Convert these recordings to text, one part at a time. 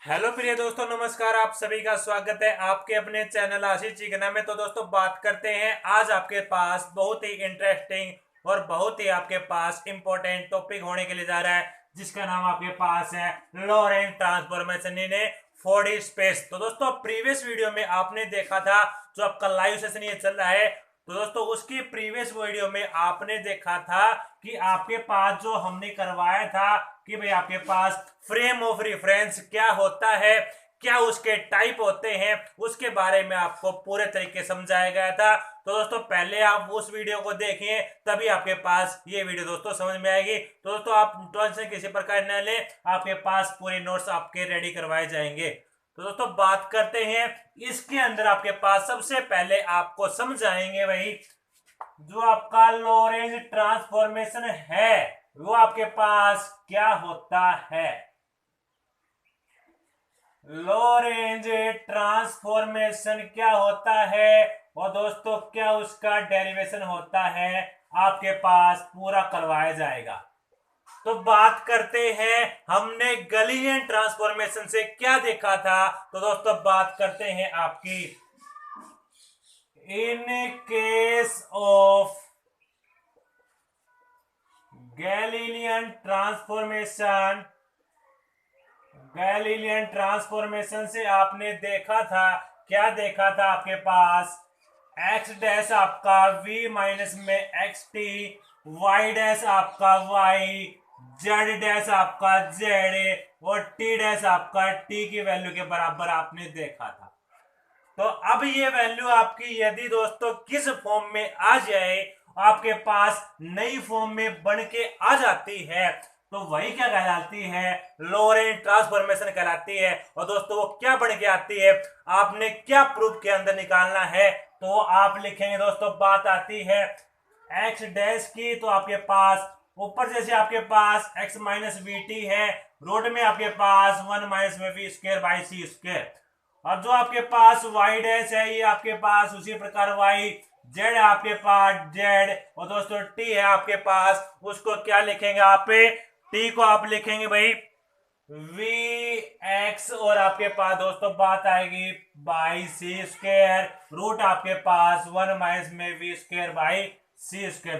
Hello प्रिय दोस्तों, नमस्कार। आप सभी का स्वागत है आपके अपने चैनल आशीष चिकना में। तो दोस्तों बात करते हैं आज आपके पास बहुत ही इंटरेस्टिंग और बहुत ही आपके पास इंपॉर्टेंट टॉपिक होने के लिए जा रहा है, जिसका नाम आपके पास है Laurent transformation in A 4D space. तो दोस्तों प्रीवियस वीडियो में आपने देखा था, जो आपका लाइव सेशन ये चल रहा है, तो दोस्तों उसकी प्रीवियस वीडियो में आपने देखा था कि आपके पास जो हमने करवाया था कि भाई आपके पास फ्रेम ऑफ रेफरेंस क्या होता है, क्या उसके टाइप होते हैं, उसके बारे में आपको पूरे तरीके समझाया गया था। तो दोस्तों पहले आप उस वीडियो को देखिए, तभी आपके पास ये वीडियो दोस्तों समझ में आएगी। तो दोस्तों आप टेंशन किसी प्रकार न लें, आपके पास पूरे नोट्स आपके रेडी करवाए जाएंगे। तो दोस्तों बात करते हैं, इसके अंदर आपके पास सबसे पहले आपको समझाएंगे भाई जो आपका लॉरेंज ट्रांसफॉर्मेशन है वो आपके पास क्या होता है। लॉरेंज ट्रांसफॉर्मेशन क्या होता है और दोस्तों क्या उसका डेरिवेशन होता है, आपके पास पूरा करवाया जाएगा। तो बात करते हैं हमने गॉसियन ट्रांसफॉर्मेशन से क्या देखा था। तो दोस्तों बात करते हैं आपकी in case of Galilean transformation से आपने देखा था, क्या देखा था आपके पास x डैश आपका v माइनस में xt, y डैश आपका y, z डैश आपका z और t डैश आपका t की वैल्यू के बराबर आपने देखा था। तो अब ये वैल्यू आपकी यदि दोस्तों किस फॉर्म में आ जाए, आपके पास नई फॉर्म में बन के आ जाती है, तो वही क्या कहलाती है, लॉरेंट ट्रांसफॉर्मेशन कहलाती है। और दोस्तों वो क्या बन के आती है, आपने क्या प्रूफ के अंदर निकालना है, तो आप लिखेंगे दोस्तों बात आती है x डैश की, तो आपके पास ऊपर जैसे आपके पास x माइनस वी टी है, रोड में आपके पास 1 माइनस में we square by C square, और जो आपके पास y डैश है ये आपके पास उसी प्रकार y, z आपके पास z, और दोस्तों t है आपके पास, उसको क्या लिखेंगे आप, t को आप लिखेंगे भाई vx, और आपके पास दोस्तों बात आएगी बाई सी स्क्वायर, रूट आपके पास 1 माइनस में we square by C square.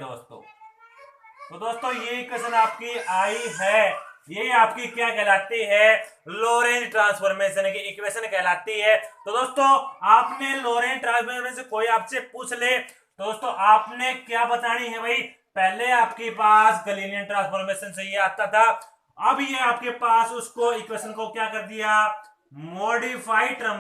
तो दोस्तों ये इक्वेशन आपकी आई है, ये आपकी क्या कहलाती है, लॉरेंट ट्रांसफॉर्मेशन की इक्वेशन कहलाती है। तो दोस्तों आपने लॉरेंट ट्रांसफॉर्मेशन से कोई आपसे पूछ ले, तो दोस्तों आपने क्या बतानी है भाई, पहले आपके पास गॉसियन ट्रांसफॉर्मेशन से ये आता था, अब ये आपके पास उसको इक्वेशन को क्या कर दिया, मॉडिफाइड टर्म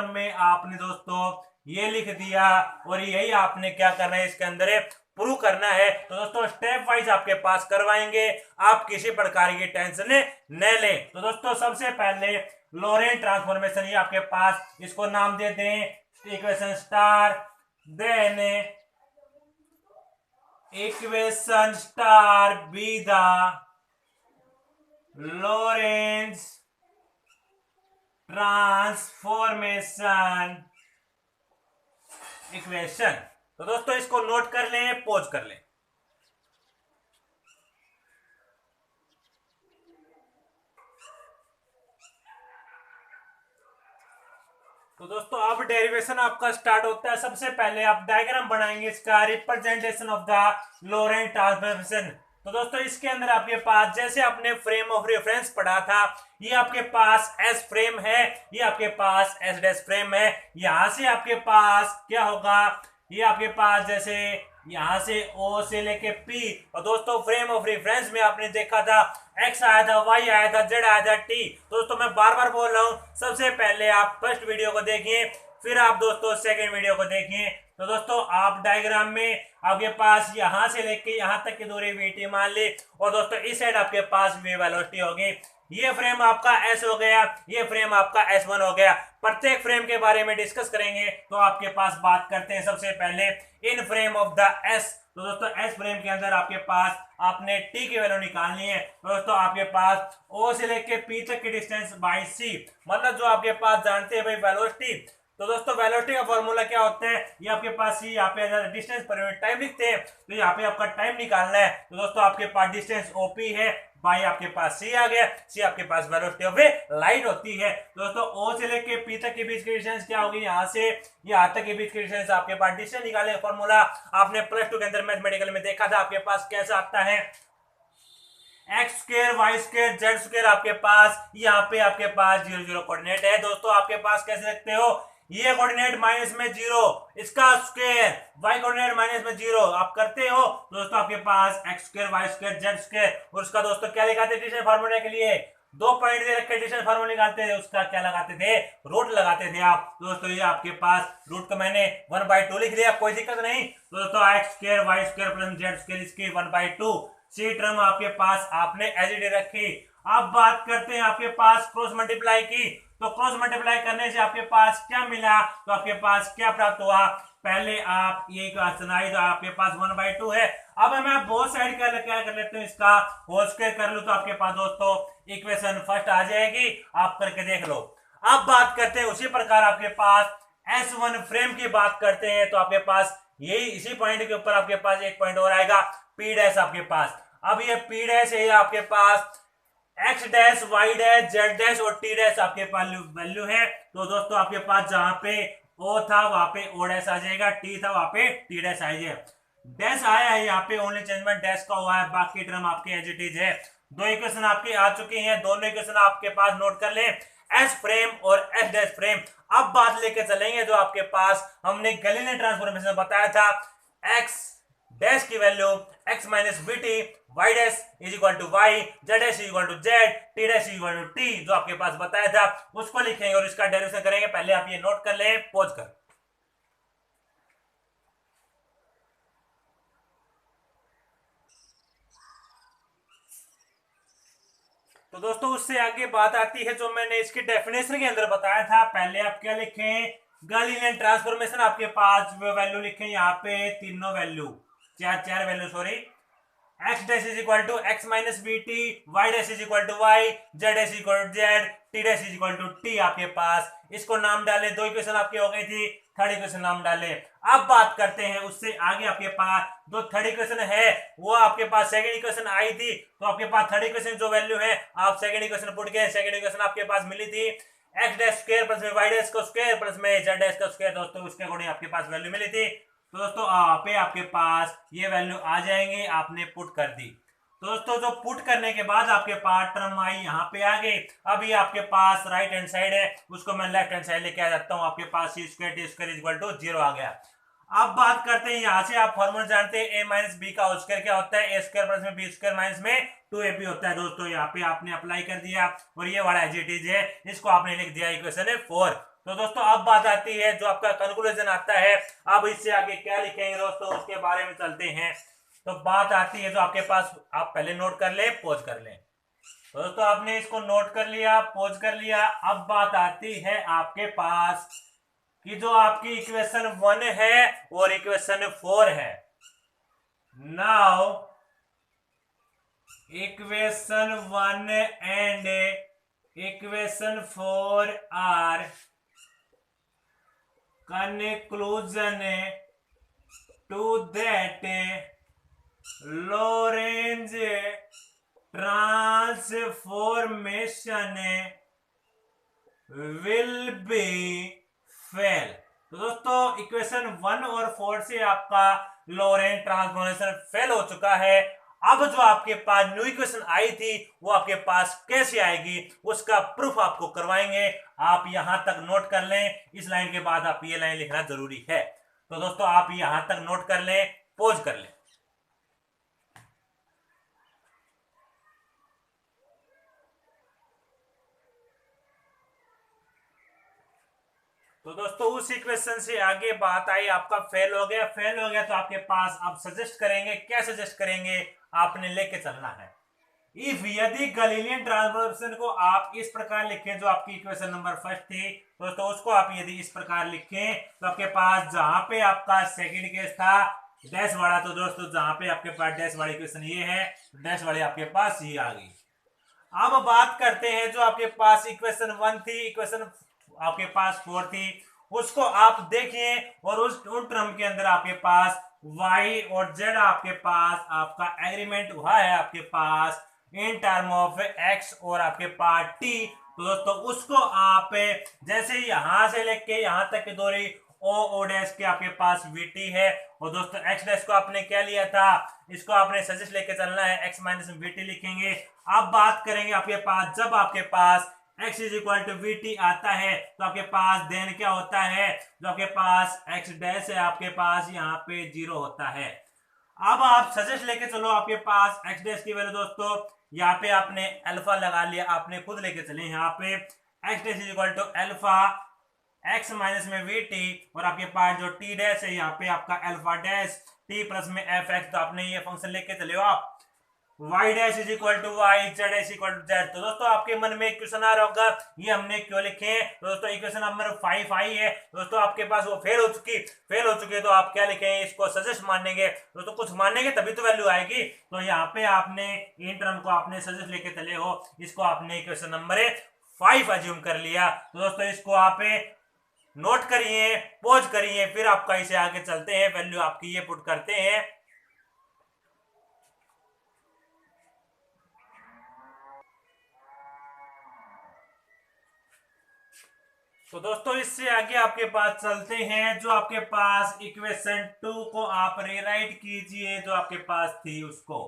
में आपने दोस्तों ये लिख दिया, और यही आपने क्या करना है इसके अंदर प्रूव करना है। तो दोस्तों स्टेप वाइज आपके पास करवाएंगे, आप किसी प्रकार की टेंशन न लें। तो दोस्तों सबसे पहले लॉरेंट ट्रांसफॉर्मेशन ये आपके पास, इसको नाम दे दें equation star, then equation star be the Lorentz transformation equation. तो दोस्तों इसको नोट कर लें, पॉज कर लें। तो दोस्तों अब डेरिवेशन आपका स्टार्ट होता है। सबसे पहले आप डायग्राम बनाएंगे इसका, representation of the Lorentz transformation. तो दोस्तों इसके अंदर आपके पास जैसे आपने फ्रेम ऑफ रेफरेंस पढ़ा था, ये आपके पास एस फ्रेम है, ये आपके पास एस डैश फ्रेम है। यहां से आपके पास क्या होगा, ये आपके पास जैसे यहां से O से लेके P, और दोस्तों फ्रेम ऑफ रेफरेंस में आपने देखा था X आया था, Y आया था, Z आया था, T। दोस्तों मैं बार बार बोल रहा हूं, सबसे पहले आप फर्स्ट वीडियो को देखिए, फिर आप दोस्तों सेकंड वीडियो को देखिए। तो दोस्तों आप डायग्राम में आपके पास यहां से लेके यहां तक की दूरी VT मान ली, और दोस्तों इस साइड आपके पास V वेलोसिटी होगी। ये फ्रेम आपका S हो गया, ये फ्रेम आपका S1 हो गया। प्रत्येक फ्रेम के बारे में डिस्कस करेंगे। तो आपके पास बात करते हैं सबसे पहले इन फ्रेम ऑफ द S। तो दोस्तों S फ्रेम के अंदर आपके पास आपने T की वैल्यू निकालनी है। दोस्तों आपके पास O से लेके P तक की डिस्टेंस बाई C, मतलब जो आपके पास जानते हैं भाई वेलोसिटी, तो दोस्तों वेलोसिटी का फॉर्मूला क्या होता है, ये आपके पास ही यहाँ पे डिस्टेंस पर यूनिट टाइम लिखते हैं, तो यहाँ पे आपका टाइम निकालना है। तो दोस्तों आपके पास डिस्टेंस ओपी है, बाई आपके पास सी आ गया, सी आपके पास वेलोसिटी ऑफ लाइट होती है। दोस्तों ओ से लेके पी तक के बीच की डिस्टेंस क्या होगी, यहाँ से यहाँ तक के बीच की डिस्टेंस आपके पास डिस्टेंस निकाले फॉर्मूला आपने प्लस 2 के अंदर मैथमेटिकल में देखा था, आपके पास कैसा आता है एक्स स्क्र वाई स्क्र जेड स्क्र, आपके पास यहाँ पे आपके पास 0 0 कोऑर्डिनेट है। दोस्तों आपके पास कैसे रखते हो, ये कोऑर्डिनेट माइनस में 0, इसका स्क्वायर वाई कोऑर्डिनेट माइनस में 0 आप करते हो। दोस्तों आपके पास X square Y square Z square, और उसका दोस्तों क्या लगाते थे डिस्टेंस फार्मूला के लिए, 2 पॉइंट दे रखे डिस्टेंस फार्मूला निकालते थे, उसका क्या लगाते थे, रूट लगाते थे आप। दोस्तों ये आपके पास रूट को मैंने 1/2 लिख लिया, कोई दिक्कत नहीं। दोस्तों X square Y square plus Z square इसकी 1/2 सी टर्म आपके पास आपने एज इट इज रखी। अब बात करते हैं आपके पास क्रॉस मल्टीप्लाई की, तो क्रॉस मल्टीप्लाई करने से आपके पास क्या मिला, तो आपके पास क्या प्राप्त हुआ, पहले आप ये सुनाई, तो आपके पास 1/2 है। अब मैं बोथ साइड क्या कर लेते हैं, इसका होल स्क्वायर कर लूं, तो आपके पास दोस्तों इक्वेशन फर्स्ट आ जाएगी, आप करके देख लो। अब बात करते हैं उसी प्रकार आपके पास S1 फ्रेम की बात करते हैं, तो आपके पास यही इसी पॉइंट के ऊपर आपके पास एक पॉइंट और आएगा P डैश आपके पास। अब ये P डैश है आपके पास X dash Y dash Z dash और T डैश आपके पास वैल्यू है। तो दोस्तों आपके पास जहां पे O था वहां पे O डैश आ जाएगा, T था वहां पे T डैश आ जाएगा। डैश आया है यहाँ पे, ओनली चेंजमेंट डैश का हुआ है, बाकी टर्म आपके एज इट इज है। दो इक्वेशन आपके आ चुके हैं, दोनों इक्वेशन आपके पास नोट कर लें, एस फ्रेम और एस डैश फ्रेम। अब बात लेके चलेंगे जो आपके पास हमने गैलीलियन ट्रांसफॉर्मेशन बताया था, एक्स डैश की value x minus B T, Y dash is equal to Y, Z dash is equal to Z, T dash is equal to T, जो आपके पास बताया था उसको लिखेंगे और इसका डेरिवेशन करेंगे। पहले आप ये नोट कर लें, पॉज कर। तो दोस्तों उससे आगे बात आती है जो मैंने इसकी डेफिनेशन के अंदर बताया था, पहले आप क्या लिखें, गैलीलियन ट्रांसफॉर्मेशन आपके पास वैल्यू लिखें, यहाँ पे तीनों वैल्यू चार value sorry, x dash is equal to x minus B T, Y dash is equal to Y, Z dash is equal to Z, T dash is equal to t आपके पास। इसको नाम डाले, दो इक्वेशन आपकी हो गई थी, थर्ड इक्वेशन नाम डाले। अब बात करते हैं उससे आगे आपके पास जो थर्ड इक्वेशन है वो आपके पास सेकंड इक्वेशन आई थी, तो आपके पास थर्ड इक्वेशन जो वैल्यू है आप सेकंड इक्वेशन पुट किए, सेकंड इक्वेशन आपके पास मिली थी एक्स डैश स्क्वायर प्लस में वाई डैश का स्क्वायर प्लस में जेड डैश का स्क्वायर। दोस्तों उसके अकॉर्डिंग आपके पास वैल्यू मिली थी। तो दोस्तों पे आपके पास ये वैल्यू आ जाएंगे, आपने पुट कर दी। तो दोस्तों जो पुट करने के बाद आपके पास टर्म आई यहाँ पे आ गई। अब ये आपके पास राइट हैंड साइड है, उसको मैं लेफ्ट हैंड साइड लेके आ जाता हूँ, आपके पास C square T square equal to 0 आ गया। अब बात करते हैं यहाँ से आप फॉर्मूला जानते हैं, a माइनस बी का होल स्क्वायर क्या होता है, ए स्क्वायर प्लस में बी स्क्वायर माइनस में 2ab होता है। दोस्तों यहाँ पे आपने अप्लाई कर दिया और ये वाला एज इट इज है, इसको आपने लिख दिया इक्वेशन 4। तो दोस्तों अब बात आती है जो आपका कंक्लूजन आता है, अब इससे आगे क्या लिखेंगे दोस्तों उसके बारे में चलते हैं। तो बात आती है जो आपके पास, आप पहले नोट कर ले, पॉज कर ले। तो दोस्तों आपने इसको नोट कर लिया, पॉज कर लिया। अब बात आती है आपके पास कि जो आपकी इक्वेशन 1 है और इक्वेशन 4 है। Now equation 1 and equation 4 are conclusion to that Lorentz transformation will be fail। तो दोस्तों इक्वेशन 1 और 4 से आपका लॉरेंट ट्रांसफॉर्मेशन फेल हो चुका है। अब जो आपके पास न्यू इक्वेशन आई थी वो आपके पास कैसे आएगी उसका प्रूफ आपको करवाएंगे। आप यहां तक नोट कर लें, इस लाइन के बाद आप ये लाइन लिखना जरूरी है। तो दोस्तों आप यहां तक नोट कर लें, पॉज कर लें। तो दोस्तों उस इक्वेशन से आगे बात आई, आपका फेल हो गया, फेल हो गया तो आपके पास आप सजेस्ट करेंगे, क्या सजेस्ट करेंगे, आपने लेके चलना है। इफ यदि गैलीलियन ट्रांसफॉर्मेशन को आप इस प्रकार लिखें जो आपकी इक्वेशन नंबर फर्स्ट थी, दोस्तों उसको आप यदि इस प्रकार लिखें तो आपके पास जहां पे आपका सेकंड केस था डैश वाला, तो दोस्तों जहां पे आपके पास डैश वाली इक्वेशन ये है, डैश वाली आपके पास ये आ गई। अब बात करते हैं जो आपके पास इक्वेशन 1 थी, इक्वेशन आपके पास 4 थी, उसको आप देखिए और उन टर्म के अंदर आपके पास y और z आपके पास आपका एग्रीमेंट हुआ है आपके पास इन टर्म ऑफ x और आपके पास t। तो दोस्तों उसको आप जैसे यहां से लेके यहां तक की दूरी ओ डैश के आपके पास vt है और दोस्तों x डैश को आपने क्या लिया था, इसको आपने सजेस्ट लेके चलना है, x माइनस vt लिखेंगे। अब बात करेंगे आपके पास जब आपके पास x is equal to v t आता है तो आपके पास देन क्या होता है, जो आपके पास x डैश है आपके पास यहाँ पे 0 होता है। अब आप सजेस्ट लेके चलो आपके पास x डैश की वैल्यू दोस्तों यहाँ पे आपने अल्फा लगा लिया, आपने खुद लेके चले यहाँ पे x dash is equal to alpha x minus में वी टी और आपके पास जो t डैश है यहाँ पे आपका अल्फा डैश t प्लस में एफ एक्स, तो आपने ये फंक्शन लेके चले हो आप y dash is equal to y, z is equal to z। तो दोस्तों आपके मन में क्वेश्चन आ रहा होगा ये हमने क्यों लिखे हैं, तो दोस्तों इक्वेशन नंबर 5 आई है दोस्तों आपके पास वो फेल हो चुकी है, तो आप क्या लिखेंगे, इसको सजेस्ट मानेंगे दोस्तों, कुछ मानेंगे तभी तो वैल्यू आएगी। तो यहाँ पे आपने इन टर्म को आपने सजेस्ट लेके चले हो, इसको आपने इक्वेशन नंबर 5 अज्यूम कर लिया। तो दोस्तों इसको आप नोट करिए, पॉज करिए, फिर आपका इसे आगे चलते हैं, वैल्यू आपकी ये पुट करते हैं। तो दोस्तों इससे आगे आपके पास चलते हैं, जो आपके पास इक्वेशन 2 को आप रीराइट कीजिए जो आपके पास थी उसको।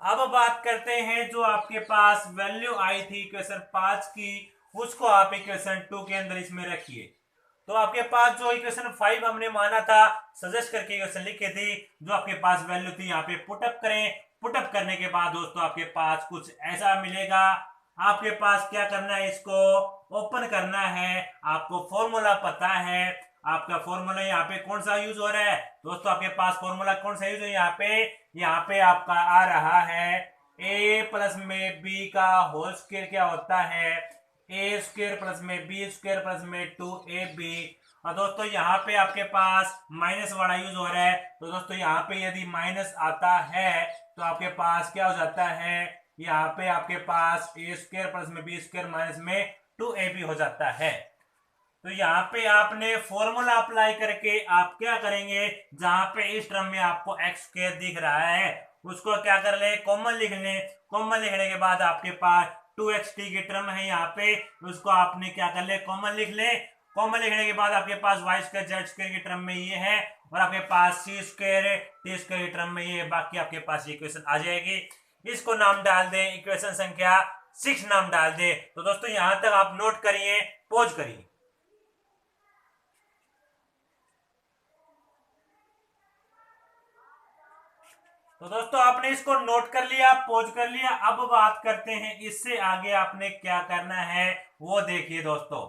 अब बात करते हैं जो आपके पास वैल्यू आई थी इक्वेशन 5 की, उसको आप इक्वेशन 2 के अंदर इसमें रखिए। तो आपके पास जो इक्वेशन 5 हमने माना था, सजेस्ट करके इक्वेशन लिखी थी, जो आपके पास वैल्यू थी यहाँ पे पुटअप करें। पुटअप करने के बाद दोस्तों आपके पास कुछ ऐसा मिलेगा। आपके पास क्या करना है, इसको ओपन करना है। आपको फॉर्मूला पता है, आपका फॉर्मूला यहाँ पे कौन सा यूज हो रहा है दोस्तों, आपके पास फॉर्मूला कौन सा यूज है यहाँ पे आपका आ रहा है a प्लस में b का होल स्क्वायर क्या होता है, a स्क्वायर प्लस में b स्क्वायर प्लस में 2ab। और दोस्तों यहाँ पे आपके पास माइनस वाला यूज हो रहा है, तो दोस्तों यहाँ पे यदि माइनस आता है तो आपके पास क्या हो जाता है, यहाँ पे आपके पास a स्क्वायर प्लस में b स्क्वायर माइनस में 2ab हो जाता है। तो यहाँ पे आपने फॉर्मूला अप्लाई करके आप क्या करेंगे, जहां पे इस टर्म में आपको x स्क्वायर दिख रहा है उसको क्या कर ले, कॉमन लिख ले। कॉमन लिखने के बाद आपके पास 2xt की टर्म है यहाँ पे, उसको आपने क्या कर ले, कॉमन लिख ले। कॉमन लिखने के बाद आपके पास y स्क्वायर z स्क्वायर की टर्म में ये है और आपके पास c स्क्वायर t स्क्वायर की टर्म में ये है, बाकी आपके पास इक्वेशन आ जाएगी। इसको नाम डाल दें, इक्वेशन संख्या 6 नाम डाल दें। तो दोस्तों यहां तक आप नोट करिए, पॉज करिए। तो दोस्तों आपने इसको नोट कर लिया, पॉज कर लिया। अब बात करते हैं इससे आगे आपने क्या करना है वो देखिए दोस्तों।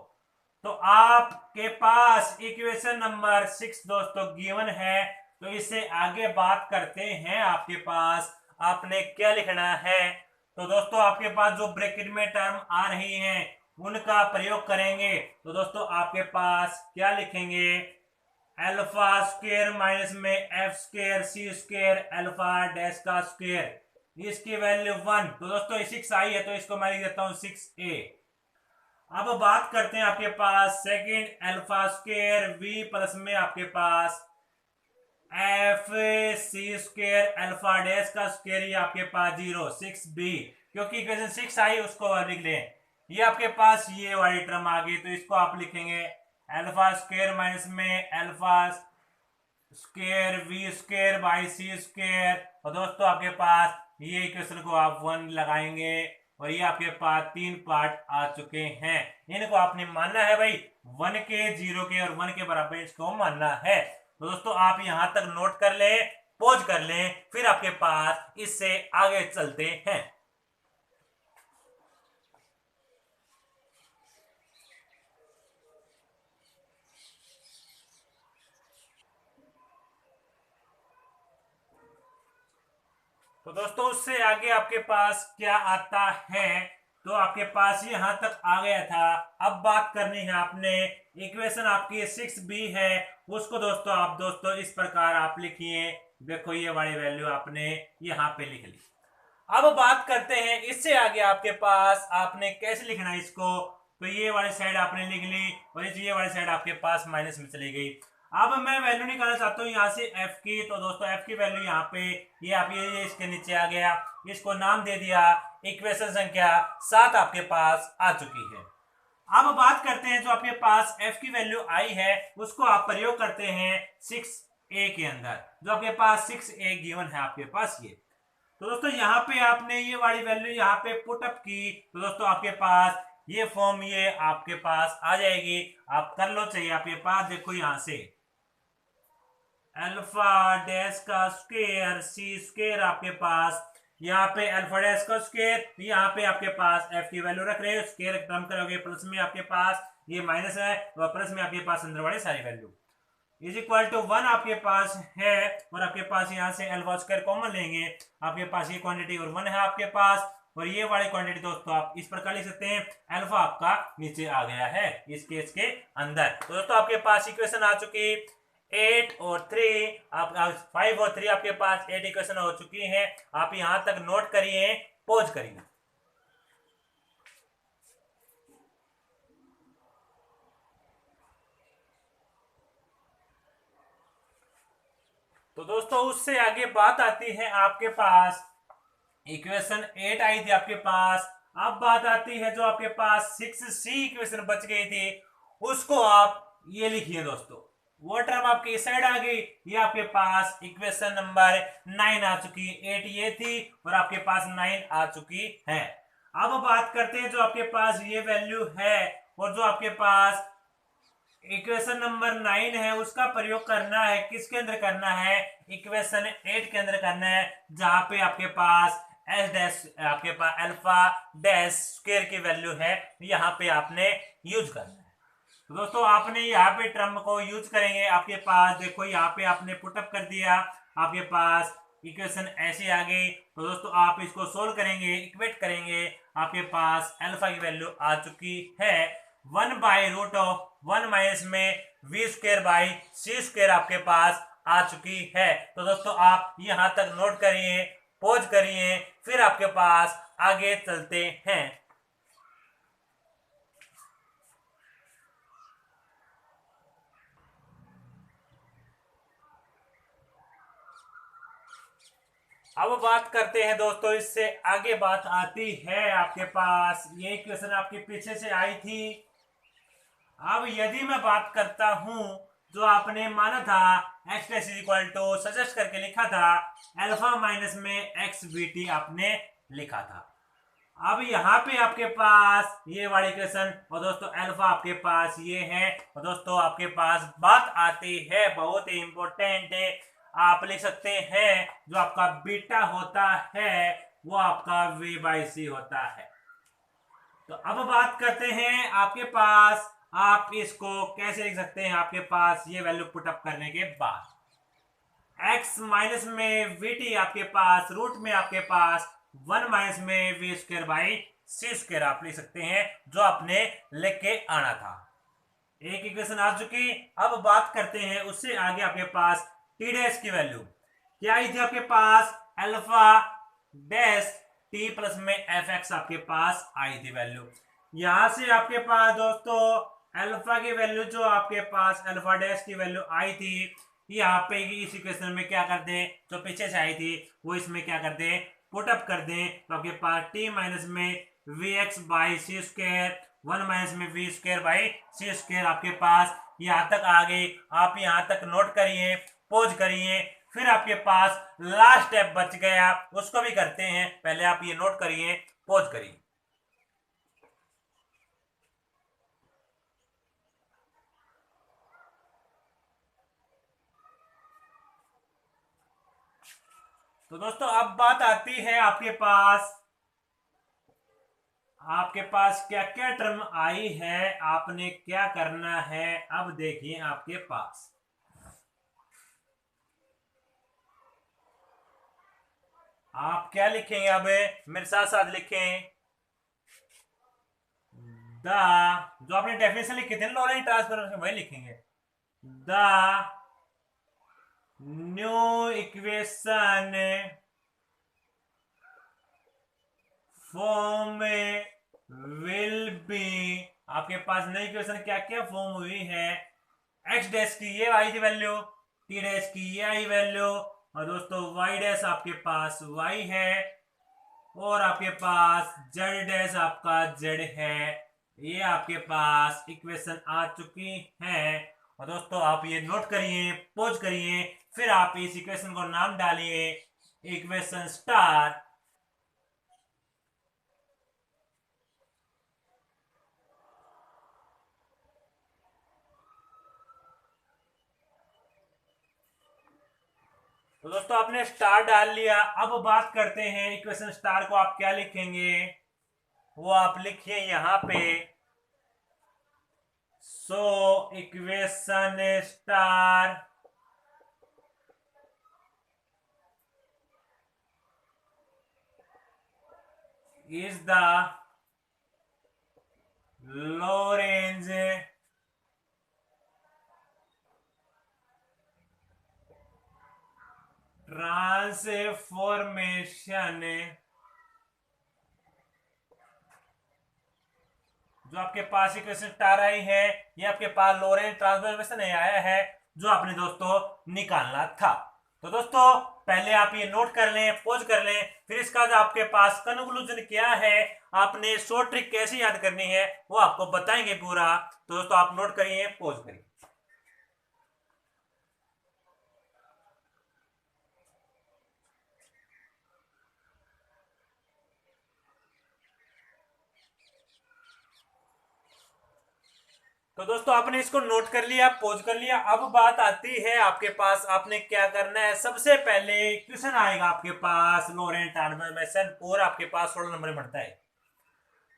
तो आपके पास इक्वेशन नंबर 6 दोस्तों गिवन है, तो इससे आगे बात करते हैं आपके पास आपने क्या लिखना है। तो दोस्तों आपके पास जो ब्रैकेट में टर्म आ रही हैं उनका प्रयोग करेंगे। तो दोस्तों आपके पास क्या लिखेंगे, अल्फा स्क्वायर माइनस में एफ स्क्वायर सी स्क्वायर अल्फा डैश का स्क्वायर, इसकी वैल्यू 1। तो दोस्तों 6 आई है तो इसको मैं लिख देता हूं 6a। अब बात करते हैं आपके पास second alpha square V plus में आपके पास F C square alpha dash का स्क्वायर, ये आपके पास 0 6b, क्योंकि इक्वेशन 6 आई उसको लिख लें। ये आपके पास ये वाली टर्म आ गई तो इसको आप लिखेंगे अल्फा स्क्वायर माइनस में alpha square v square by C square. और दोस्तों आपके पास ये इक्वेशन को आप 1 लगाएंगे और ये आपके पास 3 पार्ट आ चुके हैं। इनको आपने मानना है भाई 1 के 0 के और 1 के बराबर इसको मानना है। तो दोस्तों आप यहां तक नोट कर ले, पॉज कर लें, फिर आपके पास इससे आगे चलते हैं। तो दोस्तों उससे आगे आपके पास क्या आता है, तो आपके पास यहां तक आ गया था। अब बात करनी है आपने इक्वेशन आपकी 6b है, उसको दोस्तों आप दोस्तों इस प्रकार आप लिखिए। देखो ये वाली वैल्यू आपने यहां पे लिख ली। अब बात करते हैं इससे आगे आपके पास आपने कैसे लिखना है इसको। तो ये वाली साइड आपने लिख ली और ये वाली साइड आपके पास माइनस में चली गई। अब मैं वैल्यू निकालना चाहता हूँ यहाँ से एफ की। तो दोस्तों एफ की वैल्यू यहाँ पे ये आप ये इसके नीचे आ गया, इसको नाम दे दिया, इक्वेशन संख्या 7 आपके पास आ चुकी है। अब बात करते हैं जो आपके पास एफ की वैल्यू आई है उसको आप प्रयोग करते हैं 6a के अंदर, जो आपके पास 6a गिवन है आपके पास ये। तो दोस्तों यहाँ पे आपने ये वाली वैल्यू यहाँ पे पुट अप की तो दोस्तों आपके पास ये फॉर्म ये आपके पास आ जाएगी। आप कर लो, चाहिए आपके पास देखो यहाँ से अल्फा डैश का स्क्वायर सी स्क्वायर आपके पास, यहाँ पे अल्फा डैश का स्क्वायर, यहाँ पे आपके पास एफ की वैल्यू रख रहे हो, स्क्वायर कम करोगे प्लस में आपके पास ये माइनस है और प्लस में आपके पास अंदर वाली सारी वैल्यू इज इक्वल टू 1 आपके पास है। और आपके पास यहाँ से अल्फा स्क्वायर कॉमन लेंगे, आपके पास ये क्वांटिटी और 1 है आपके पास, और ये वाली क्वांटिटी दोस्तों आप इस प्रकार लिख सकते हैं अल्फा आपका नीचे आ गया है इस केस के अंदर। तो दोस्तों आपके पास इक्वेशन आ चुकी 8 और 3 आप 5 और 3 आपके पास 8 इक्वेशन हो चुकी है। आप यहां तक नोट करिए, पॉज करिए। तो दोस्तों उससे आगे बात आती है आपके पास इक्वेशन 8 आई थी आपके पास। अब बात आती है जो आपके पास 6c इक्वेशन बच गई थी उसको आप ये लिखिए दोस्तों, वो टर्म आपकी इस साइड आ गई, ये आपके पास इक्वेशन नंबर 9 आ चुकी, 8 ये थी और आपके पास 9 आ चुकी है। अब बात करते हैं जो आपके पास ये वैल्यू है और जो आपके पास इक्वेशन नंबर 9 है उसका प्रयोग करना है, किसके अंदर करना है, इक्वेशन 8 के अंदर करना है, जहां पे आपके पास एस डैश आपके पास अल्फा डैश स्क्वायर की वैल्यू है, यहाँ पे आपने यूज करना है। तो दोस्तों आपने यहाँ पे टर्म को यूज करेंगे, आपके पास देखो यहाँ पे आपने पुटअप कर दिया, आपके पास इक्वेशन ऐसी आ गई। तो दोस्तों आप इसको सोल्व करेंगे, इक्वेट करेंगे, आपके पास अल्फा की वैल्यू आ चुकी है 1 बाई रूट ऑफ 1 माइनस में we square by C square आपके पास आ चुकी है। तो दोस्तों आप यहां तक नोट करिए, पॉज करिए, फिर आपके पास आगे चलते हैं। अब बात करते हैं दोस्तों, इससे आगे बात आती है आपके पास ये इक्वेशन आपके पीछे से आई थी। अब यदि मैं बात करता हूं जो आपने माना था x dash equal to suggest करके लिखा था अल्फा माइनस में एक्स bt आपने लिखा था। अब यहाँ पे आपके पास ये वाली इक्वेशन और दोस्तों अल्फा आपके पास ये है, और दोस्तों आपके पास बात आती है बहुत ही इंपॉर्टेंट है, आप लिख सकते हैं जो आपका बीटा होता है वो आपका v बाई सी होता है। तो अब बात करते हैं आपके पास आप इसको कैसे लिख सकते हैं, आपके पास ये वैल्यू पुटअप करने के बाद x माइनस में vt आपके पास रूट में आपके पास 1 माइनस में we square by C square आप लिख सकते हैं जो आपने लिख के आना था। एक इक्वेशन आ चुकी। अब बात करते हैं उससे आगे आपके पास टी डैश की वैल्यू क्या आई थी, आपके पास अल्फा डैश टी प्लस में एफ एक्स आपके पास आई थी वैल्यू। यहां से आपके पास दोस्तों अल्फा की वैल्यू जो आपके पास अल्फा डैश की वैल्यू आई थी, यहाँ पे इस इक्वेशन में क्या कर दें, जो पीछे से आई थी वो इसमें क्या कर दें, पुट अप कर दें। तो आपके पास टी माइनस में V X by C square 1 minus में we square by C square आपके पास यहाँ तक आ गई। आप यहाँ तक नोट करिए, पॉज करिए, फिर आपके पास लास्ट स्टेप बच गया उसको भी करते हैं। पहले आप ये नोट करिए, पॉज करिए। तो दोस्तों अब बात आती है आपके पास क्या क्या टर्म आई है, आपने क्या करना है। अब देखिए आपके पास आप क्या लिखेंगे, अब मेरे साथ साथ लिखें जो आपने डेफिनेशन लिखी थी लॉरेंट ट्रांसफॉर्मेशन वही लिखेंगे। The new equation form will be आपके पास नई इक्वेशन क्या क्या फॉर्म हुई है, एक्स डैश की ये आई थी वैल्यू, टी डैश की ये आई वैल्यू, और दोस्तों वाई डैश आपके पास वाई है, और आपके पास जेड डैश आपका जेड है। ये आपके पास इक्वेशन आ चुकी है। और दोस्तों आप ये नोट करिए, पॉज करिए, फिर आप इस इक्वेशन को नाम डालिए इक्वेशन स्टार। तो दोस्तों आपने स्टार डाल लिया। अब बात करते हैं इक्वेशन स्टार को आप क्या लिखेंगे, वो आप लिखिए यहां पे। So equation star is the Lorentz transformation. जो आपके पास इक्वेशन स्टार आई है, ये आपके पास लोरेंट्ज ट्रांसफॉर्मेशन आया है, जो आपने दोस्तों निकालना था। तो दोस्तों पहले आप ये नोट कर लें, पॉज कर लें, फिर इसका जो आपके पास कंक्लूजन क्या है, आपने शॉर्ट ट्रिक कैसे याद करनी है, वो आपको बताएंगे पूरा। तो दोस्तों आप नोट करिए, पॉज करिए। तो दोस्तों आपने इसको नोट कर लिया, पॉज कर लिया। अब बात आती है आपके पास, आपने क्या करना है। सबसे पहले क्वेश्चन आएगा आपके पास लोरेंट्ज ट्रांसफॉर्मेशन, पूरा आपके पास 16 नंबर बनता है।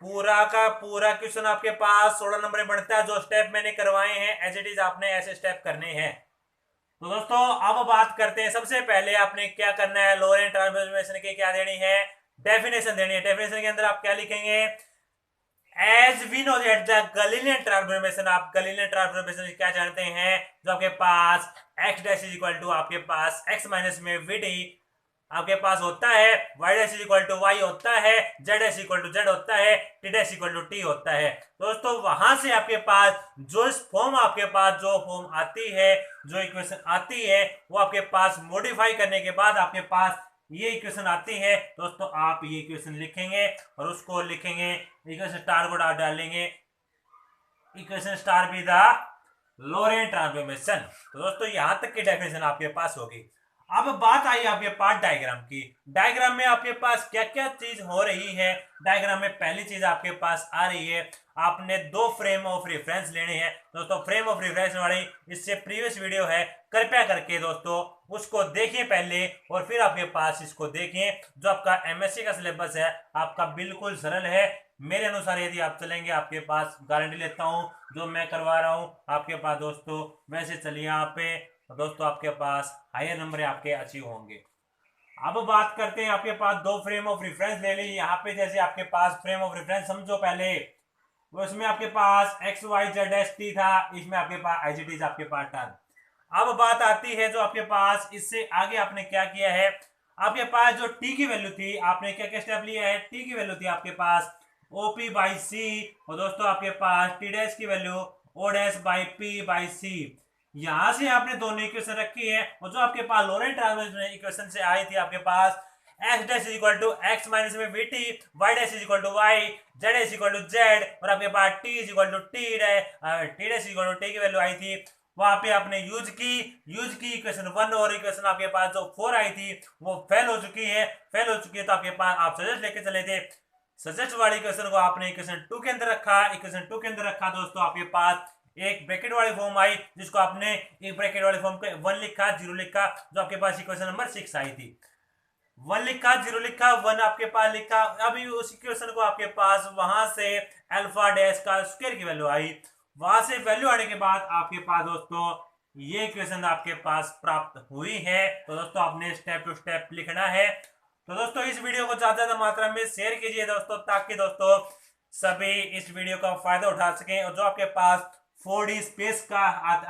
पूरा का पूरा क्वेश्चन आपके पास 16 नंबर बनता है। जो स्टेप मैंने करवाए हैं एज इट इज आपने ऐसे स्टेप करने हैं। तो दोस्तों अब बात करते हैं, सबसे पहले आपने क्या करना है, लोरेंट्ज ट्रांसफॉर्मेशन की क्या देनी है, डेफिनेशन देनी है। डेफिनेशन के अंदर आप क्या लिखेंगे, as we know that the Galilean transformation, आप गलीलियन ट्रांसफॉर्मेशन क्या जानते हैं, जो आपके पास x dash is equal to आपके पास x माइनस में vt आपके पास होता है, y dash is equal to y होता है, z dash equal to z होता है, t dash equal to t होता है। दोस्तों वहां से आपके पास जो इस फॉर्म आपके पास जो फॉर्म आती है, जो इक्वेशन आती है, वो आपके पास मॉडिफाई करने के बाद आपके पास ये इक्वेशन आती है। दोस्तों आप ये इक्वेशन लिखेंगे और उसको लिखेंगे, इक्वेशन स्टार को डालेंगे, इक्वेशन स्टार भी द लोरेंट्ज ट्रांसफॉर्मेशन। तो दोस्तों यहां तक की डेफिनेशन आपके पास होगी। अब बात आई आपके पास डायग्राम की। डायग्राम में आपके पास क्या क्या चीज हो रही है। डायग्राम में पहली चीज आपके पास आ रही है, आपने दो फ्रेम ऑफ रेफरेंस लेने हैं। दोस्तों फ्रेम ऑफ रेफरेंस वाली इससे प्रीवियस वीडियो है, कृपया करके दोस्तों उसको देखिए पहले, और फिर आपके पास इसको देखिए। जो आपका एमएससी का सिलेबस है आपका बिल्कुल सरल है। मेरे अनुसार यदि आप चलेंगे, आपके पास गारंटी लेता हूं, जो मैं करवा रहा हूं आपके पास दोस्तों वैसे चलिए यहाँ पे, दोस्तों आपके पास हायर नंबर आपके अचीव होंगे। अब बात करते हैं, आपके पास दो फ्रेम ऑफ रेफरेंस ले ली यहाँ पे। जैसे आपके पास फ्रेम ऑफ रेफरेंस समझो पहले, वो इसमें आपके पास X Y Z S T था, इसमें आपके पास आईजीटीज आपके पास टर्म। अब बात आती है जो आपके पास इससे आगे आपने क्या किया है, आपके पास जो टी की वैल्यू थी, आपने क्या क्या स्टेप लिया है, टी की वैल्यू थी आपके पास ओपी बाई सी, और दोस्तों आपके पास टी डैश की value O dash by P by C. यहां से आपने दोनों इक्वेशन रखी है, और जो आपके पास लोरेंट्ज ट्रांसफॉर्मेशन इक्वेशन से आई थी आपके पास x dash is equal to x minus में vt, y dash is equal to y, z is equal to z, और आपके पास t is equal to t dash is equal to t की वैल्यू आई थी। वहां पे आपने यूज की इक्वेशन 1, और इक्वेशन आपके पास जो 4 आई थी वो फेल हो चुकी है। तो आपके पास आप सजेस्ट लेके चले थे, सजेस्ट वाली इक्वेशन को आपने इक्वेशन 2 के अंदर रखा। इक्वेशन 2 के अंदर रखा दोस्तों आपके पास एक ब्रैकेट वाली फॉर्म आई, जिसको आपने एक ब्रैकेट वाली फॉर्म को 1 लिखा, 0 लिखा, जो आपके पास इक्वेशन नंबर 6 आई थी। 1 लिखा, 0 लिखा, 1 आपके पास लिखा। अभी उस इक्वेशन को आपके पास वहां से अल्फा डैश का स्क्वायर की वैल्यू आई, वहां से वैल्यू आने के बाद आपके पास दोस्तों ये इक्वेशन आपके पास प्राप्त हुई है। तो दोस्तों आपने स्टेप टू स्टेप लिखना है। तो दोस्तों इस वीडियो को ज्यादा ज्यादा मात्रा में शेयर कीजिए दोस्तों, ताकि दोस्तों सभी इस वीडियो का फायदा उठा सकें। और जो आपके पास 4D स्पेस का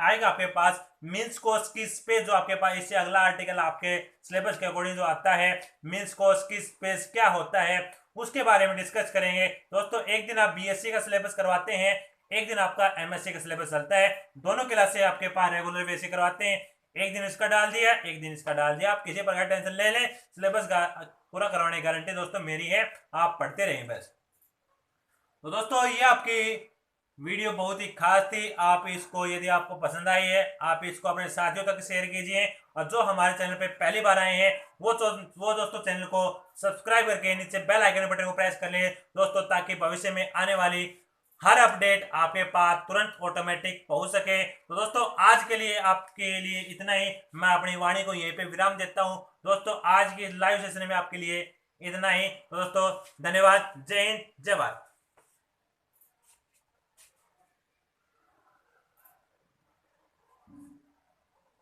आएगा आपके पास। मीन्स कोर्स की स्पेस जो आपके पास, इससे अगला आर्टिकल आपके सिलेबस के अकॉर्डिंग जो आता है, मीन्स कोर्स की स्पेस क्या होता है उसके बारे में डिस्कस करेंगे। दोस्तों एक दिन आप बीएससी का सिलेबस करवाते हैं, एक दिन आपका एमएससी का सिलेबस चलता है, दोनों क्लासे आपके पास रेगुलर बेसिस करवाते हैं। एक दिन इसका डाल दिया, एक दिन इसका डाल दिया, आप किसी प्रकार टेंशन ले लें, सिलेबस पूरा करवाने की गारंटी दोस्तों मेरी है, आप पढ़ते रहें बस। तो दोस्तों ये आपकी वीडियो बहुत ही खास थी। आप इसको, यदि आपको पसंद आई है, आप इसको अपने साथियों तक शेयर कीजिए, और जो हमारे चैनल पे पहली बार आए हैं वो दोस्तों चैनल को सब्सक्राइब करके नीचे बेल आइकन बटन को प्रेस कर लें दोस्तों, ताकि भविष्य में आने वाली हर अपडेट आपके पास तुरंत ऑटोमेटिक पहुंच सके। तो दोस्तों आज के लिए आपके लिए इतना ही, मैं अपनी वाणी को यहीं पे विराम देता हूं। दोस्तों आज की लाइव सेशन में आपके लिए इतना ही। तो दोस्तों धन्यवाद, जय हिंद, जय भारत।